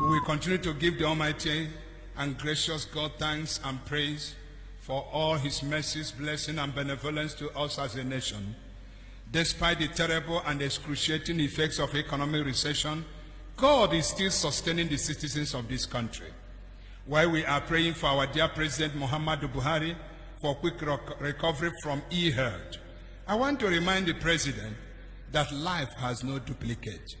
We will continue to give the Almighty and gracious God thanks and praise for all his mercies, blessing, and benevolence to us as a nation. Despite the terrible and excruciating effects of economic recession, God is still sustaining the citizens of this country. While we are praying for our dear President Muhammadu Buhari for quick recovery from e-health, I want to remind the President that life has no duplicate.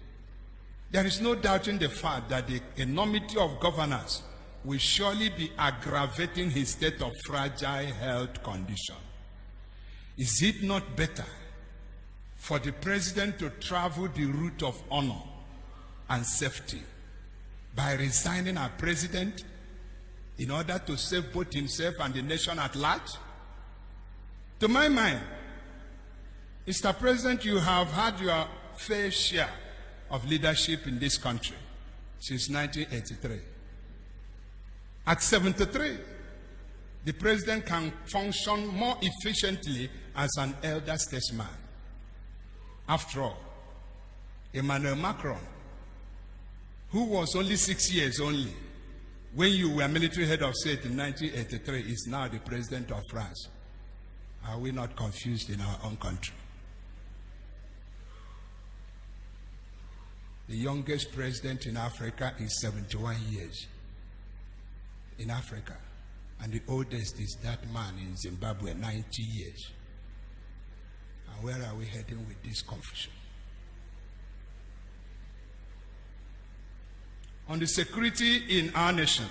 There is no doubting the fact that the enormity of governance will surely be aggravating his state of fragile health condition. Is it not better for the President to travel the route of honor and safety by resigning as President in order to save both himself and the nation at large? To my mind, Mr. President, you have had your fair share of leadership in this country since 1983. At 73, the President can function more efficiently as an elder statesman. After all, Emmanuel Macron, who was only 6 years only when you were military head of state in 1983, is now the President of France. Are we not confused in our own country? The youngest president in Africa is 71 years in Africa. And the oldest is that man in Zimbabwe, 90 years. And where are we heading with this confusion? On the security in our nation,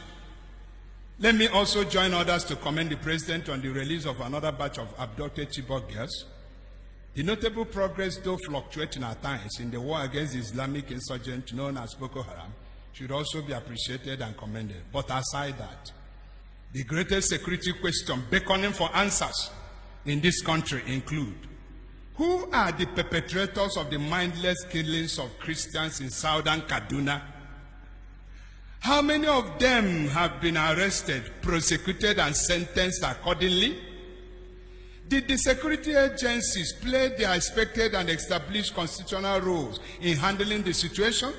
let me also join others to commend the President on the release of another batch of abducted Chibok girls. The notable progress, though fluctuating at times, in the war against the Islamic insurgent known as Boko Haram should also be appreciated and commended. But aside that, the greatest security question beckoning for answers in this country include: who are the perpetrators of the mindless killings of Christians in southern Kaduna? How many of them have been arrested, prosecuted, and sentenced accordingly? Did the security agencies play their expected and established constitutional roles in handling the situation?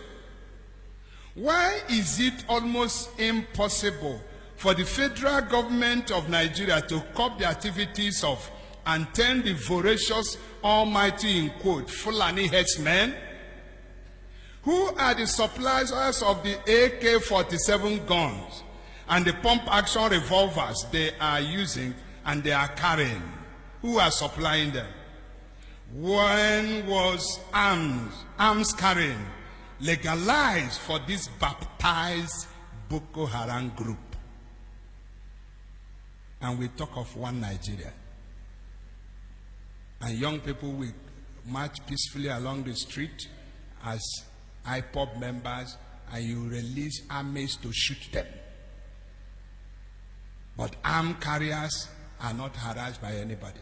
Why is it almost impossible for the federal government of Nigeria to curb the activities of and turn the voracious, almighty, in quote, Fulani headsmen? Who are the suppliers of the AK-47 guns and the pump-action revolvers they are using and they are carrying? Who are supplying them? When was arms carrying legalized for this baptized Boko Haram group? And we talk of one Nigeria. And young people will march peacefully along the street as IPOB members, and you release armies to shoot them. But armed carriers are not harassed by anybody.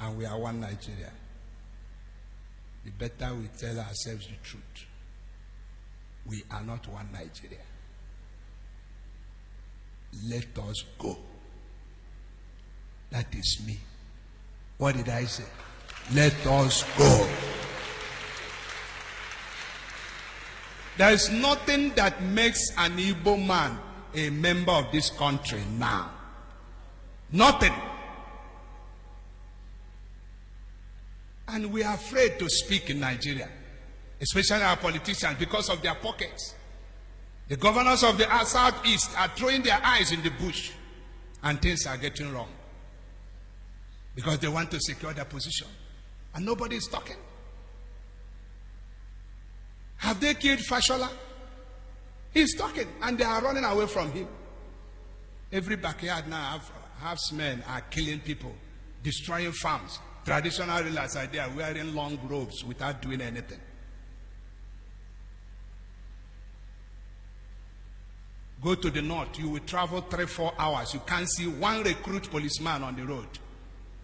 And we are one Nigeria. The better we tell ourselves the truth. We are not one Nigeria. Let us go. That is me. What did I say? Let us go. There is nothing that makes an Igbo man a member of this country now. Nothing. And we are afraid to speak in Nigeria, especially our politicians, because of their pockets. The governors of the Southeast are throwing their eyes in the bush, and things are getting wrong because they want to secure their position, and nobody is talking. Have they killed Fashola? He's talking, and they are running away from him. Every backyard now, herdsmen are killing people, destroying farms. Traditional rulers are there wearing long robes without doing anything. Go to the north, you will travel 3-4 hours. You can't see one recruit policeman on the road.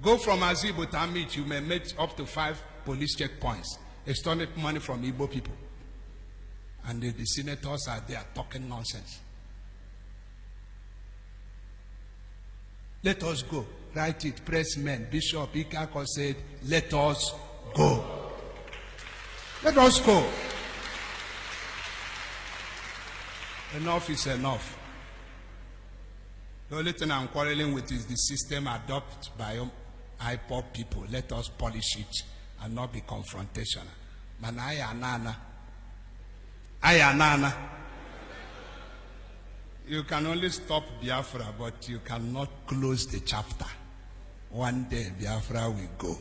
Go from Azibo to Amit, you may meet up to 5 police checkpoints, extorting money from Igbo people. And the senators are there talking nonsense. Let us go. Write it, pressmen. Bishop Ikako said, let us go. Let us go. Enough is enough. The only thing I'm quarreling with is the system adopted by IPOB people. Let us polish it and not be confrontational. Man, Ayanana. You can only stop Biafra, but you cannot close the chapter. One day Biafra will go.